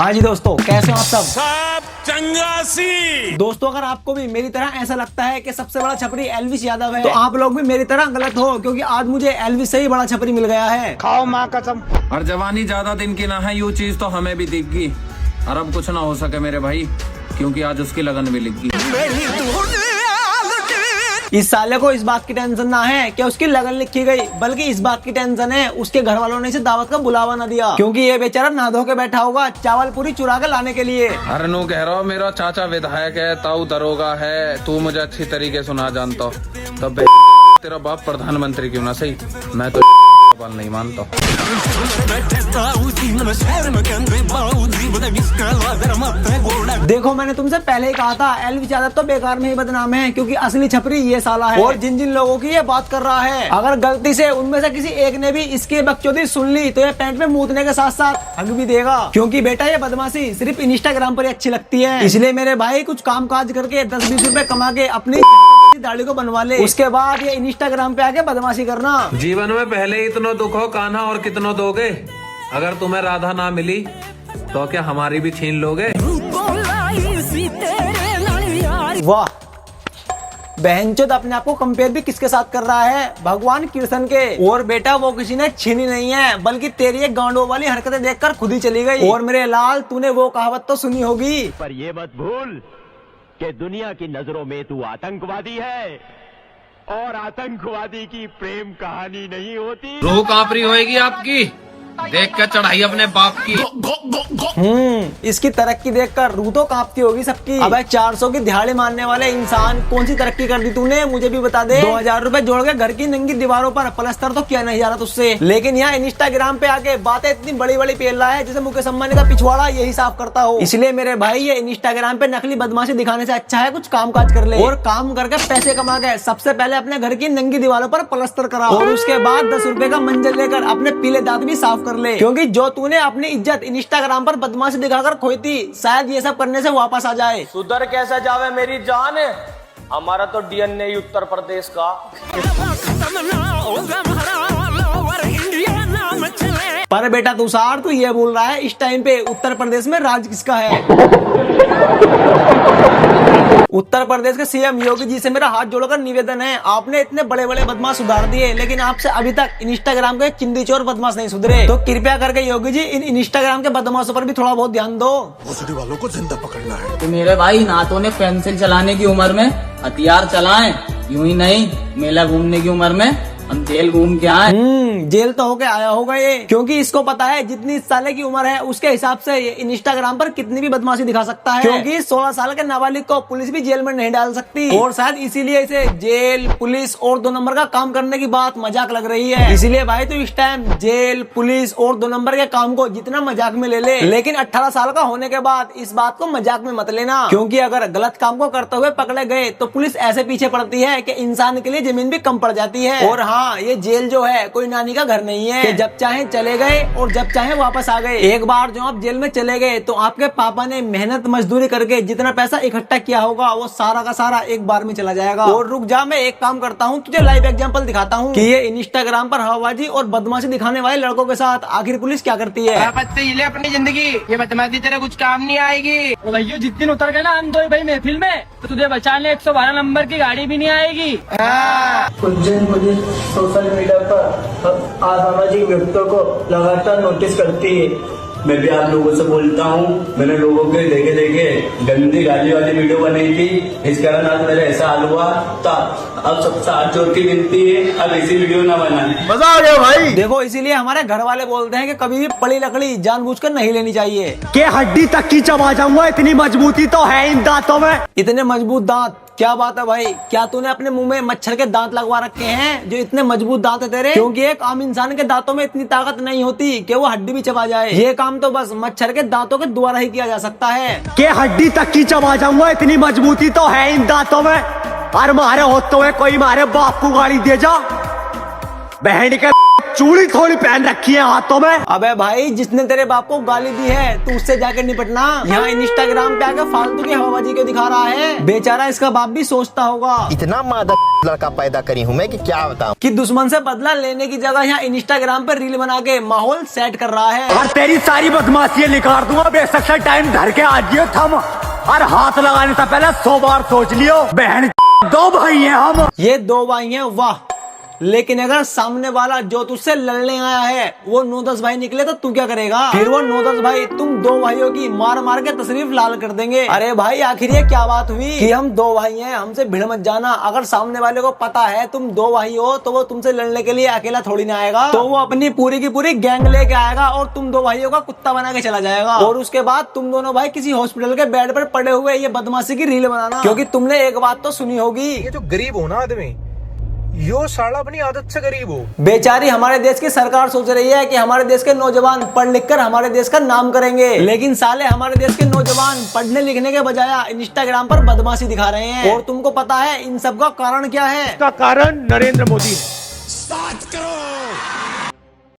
हाँ जी दोस्तों, कैसे हो आप सब चंगासी। दोस्तों, अगर आपको भी मेरी तरह ऐसा लगता है कि सबसे बड़ा छपरी एल्विस यादव है, तो आप लोग भी मेरी तरह गलत हो, क्योंकि आज मुझे एल्विस से ही बड़ा छपरी मिल गया है। खाओ माँ कसम। और जवानी ज्यादा दिन की ना है, यू चीज तो हमें भी दिख गई। और अब कुछ ना हो सके मेरे भाई, क्योंकि आज उसकी लगन भी लिख गई। इस साले को इस बात की टेंशन ना है कि उसकी लगन लिखी गई, बल्कि इस बात की टेंशन है उसके घर वालों ने इसे दावत का बुलावा न दिया, क्योंकि ये बेचारा ना धो के बैठा होगा चावल पूरी चुरा के लाने के लिए। अरे नो कह रहा हूँ, मेरा चाचा विधायक है, ताऊ दरोगा है, तू मुझे अच्छी तरीके सुना जानता हो, तब तेरा बाप प्रधानमंत्री क्यों ना सही, मैं तो नहीं मानता। देखो, मैंने तुमसे पहले ही कहा था एल्विस यादव तो बेकार में ही बदनाम है, क्योंकि असली छपरी ये साला है। और जिन जिन लोगों की ये बात कर रहा है, अगर गलती से उनमें से किसी एक ने भी इसकी बकचोदी सुन ली तो ये पैंट में मूतने के साथ साथ हग भी देगा, क्योंकि बेटा ये बदमाशी सिर्फ इंस्टाग्राम पर ही अच्छी लगती है। इसलिए मेरे भाई कुछ काम काज करके 10-20 रुपए कमा के अपनी दाढ़ी को बनवा ले, उसके बाद ये इंस्टाग्राम पे आके बदमाशी करना। जीवन में पहले इतना दुख हो कान्हा, और कितना दोगे? अगर तुम्हें राधा ना मिली तो क्या हमारी भी छीन लोगे? वाह, बहनचोद अपने आप को कंपेयर भी किसके साथ कर रहा है? भगवान कृष्ण के। और बेटा वो किसी ने छीनी नहीं है, बल्कि तेरी एक गांडों वाली हरकतें देखकर खुद ही चली गई। और मेरे लाल, तूने वो कहावत तो सुनी होगी, पर ये मत भूल कि दुनिया की नजरों में तू आतंकवादी है, और आतंकवादी की प्रेम कहानी नहीं होती। रूह कांप रही होगी आपकी, देख कर चढ़ाई अपने बाप की। इसकी तरक्की देखकर रूह तो कांपती होगी सबकी। अबे 400 की दिहाड़ी मारने वाले इंसान, कौन सी तरक्की कर दी तूने? मुझे भी बता दे। 2000 रुपए जोड़ के घर की नंगी दीवारों पर प्लास्टर तो किया नहीं जा रहा तुझसे, लेकिन यहाँ इंस्टाग्राम पे आके बातें इतनी बड़ी बड़ी पेल रहा है जैसे मुकेश अंबानी का पिछवाड़ा यही साफ करता हो। इसलिए मेरे भाई, ये इंस्टाग्राम पे नकली बदमाशी दिखाने से अच्छा है कुछ काम काज कर ले, और काम करके पैसे कमा के सबसे पहले अपने घर की नंगी दीवारों पर प्लास्टर करा, और उसके बाद 10 रुपए का मंजर लेकर अपने पीले दांत भी साफ कर ले, क्योंकि जो तूने अपनी इज्जत इंस्टाग्राम पर बदमाशी दिखाकर खोई थी, शायद ये सब करने से वापस आ जाए। सुधर कैसे जावे मेरी जान, हमारा तो डीएनए ही उत्तर प्रदेश का। पर बेटा तुषार, तू ये बोल रहा है इस टाइम पे उत्तर प्रदेश में राज किसका है? उत्तर प्रदेश के सीएम योगी जी से मेरा हाथ जोड़कर निवेदन है, आपने इतने बड़े बड़े बदमाश सुधार दिए, लेकिन आपसे अभी तक इंस्टाग्राम के चिंदी चोर बदमाश नहीं सुधरे। तो कृपया करके योगी जी इन इंस्टाग्राम के बदमाशों पर भी थोड़ा बहुत ध्यान दो। भोसड़ी वालों को जिंदा पकड़ना है। तो मेरे भाई, नातों ने पेंसिल चलाने की उम्र में हथियार चलाएं, यूं ही नहीं मेला घूमने की उम्र में हम जेल घूम के आए। जेल तो होके आया होगा ये, क्योंकि इसको पता है जितनी इस साले की उम्र है उसके हिसाब से ये इंस्टाग्राम पर कितनी भी बदमाशी दिखा सकता है, क्योंकि 16 साल के नाबालिग को पुलिस भी जेल में नहीं डाल सकती, और शायद इसीलिए इसे जेल, पुलिस और 2 नंबर का काम करने की बात मजाक लग रही है। इसलिए भाई तो इस टाइम जेल, पुलिस और 2 नंबर के काम को जितना मजाक में ले ले, लेकिन 18 साल का होने के बाद इस बात को मजाक में मत लेना, क्योंकि अगर गलत काम को करते हुए पकड़े गए तो पुलिस ऐसे पीछे पड़ती है कि इंसान के लिए जमीन भी कम पड़ जाती है। और हाँ, ये जेल जो है कोई नानी का घर नहीं है कि जब चाहे चले गए और जब चाहे वापस आ गए। एक बार जो आप जेल में चले गए तो आपके पापा ने मेहनत मजदूरी करके जितना पैसा इकट्ठा किया होगा वो सारा का सारा एक बार में चला जाएगा। और रुक जा, मैं एक काम करता हूँ, तुझे लाइव एग्जांपल दिखाता हूँ कि ये इंस्टाग्राम पर हवाबाजी और बदमाशी दिखाने वाले लड़कों के साथ आखिर पुलिस क्या करती है। अपनी जिंदगी ये बदमाशी तेरा कुछ काम नहीं आएगी। भैया जिस दिन उतर गए ना हम दो भाई महफिल में, तो तुझे बचाने 112 नंबर की गाड़ी भी नहीं आएगी। उज्जैन पुलिस सोशल मीडिया पर असामाजिक व्यक्तियों को लगातार नोटिस करती है। मैं भी आप लोगों से बोलता हूँ, मैंने लोगों के देखे देखे गंदी गाली वाली वीडियो बनाई थी, इस कारण आज मेरा ऐसा हाल हुआ। तो अब सबसे हाथ जोड़ की विनती है, अब ऐसी वीडियो ना बनाए। मजा आ गया भाई। देखो, इसीलिए हमारे घर वाले बोलते हैं कि कभी भी पड़ी लकड़ी जानबूझकर नहीं लेनी चाहिए। के हड्डी तक की चबा जाऊंगा, इतनी मजबूती तो है इन दांतों में। इतने मजबूत दांत, क्या बात है भाई? क्या तूने अपने मुंह में मच्छर के दांत लगवा रखे हैं जो इतने मजबूत दांत है तेरे? क्योंकि एक आम इंसान के दांतों में इतनी ताकत नहीं होती कि वो हड्डी भी चबा जाए। ये काम तो बस मच्छर के दांतों के द्वारा ही किया जा सकता है। के हड्डी तक की चबा जाऊंगा, इतनी मजबूती तो है इन दांतों में। और मारे होते हुए कोई मारे बाप को गाड़ी दे जा, बहन के चूड़ी थोड़ी पहन रखी है हाथों में। अबे भाई, जिसने तेरे बाप को गाली दी है तू उससे जाकर निपटना। यहाँ इंस्टाग्राम पे आकर फालतू की हवाबाजी क्यों दिखा रहा है? बेचारा इसका बाप भी सोचता होगा। इतना मादा लड़का पैदा करी हूँ मैं कि क्या बताऊं। कि दुश्मन से बदला लेने की जगह यहाँ इंस्टाग्राम पर रील बना के माहौल सेट कर रहा है। और तेरी सारी बदमाशियां निकाल दूंगा। बेशक टाइम धर के आजियो थम, और हाथ लगाने से पहले 100 बार सोच लियो। बहन 2 भाई हैं हम। ये 2 भाई हैं, वाह। लेकिन अगर सामने वाला जो तुझसे लड़ने आया है वो 9-10 भाई निकले तो तू क्या करेगा? फिर वो 9-10 भाई तुम 2 भाइयों की मार मार के तशरीफ लाल कर देंगे। अरे भाई, आखिर ये क्या बात हुई कि हम 2 भाई हैं, हमसे भिड़ मत जाना। अगर सामने वाले को पता है तुम 2 भाई हो तो वो तुमसे लड़ने के लिए अकेला थोड़ी ना आएगा। तो वो अपनी पूरी की पूरी गैंग लेके आएगा और तुम 2 भाइयों का कुत्ता बना के चला जाएगा। और उसके बाद तुम दोनों भाई किसी हॉस्पिटल के बेड पर पड़े हुए ये बदमाशी की रील बनाना। क्योंकि तुमने एक बात तो सुनी होगी, ये जो गरीब हो ना आदमी, यो साला अपनी आदत से गरीब हो। बेचारी हमारे देश की सरकार सोच रही है कि हमारे देश के नौजवान पढ़ लिख कर हमारे देश का नाम करेंगे, लेकिन साले हमारे देश के नौजवान पढ़ने लिखने के बजाय इंस्टाग्राम पर बदमाशी दिखा रहे हैं। और तुमको पता है इन सब का कारण क्या है? इसका कारण नरेंद्र मोदी है। 7 करोड़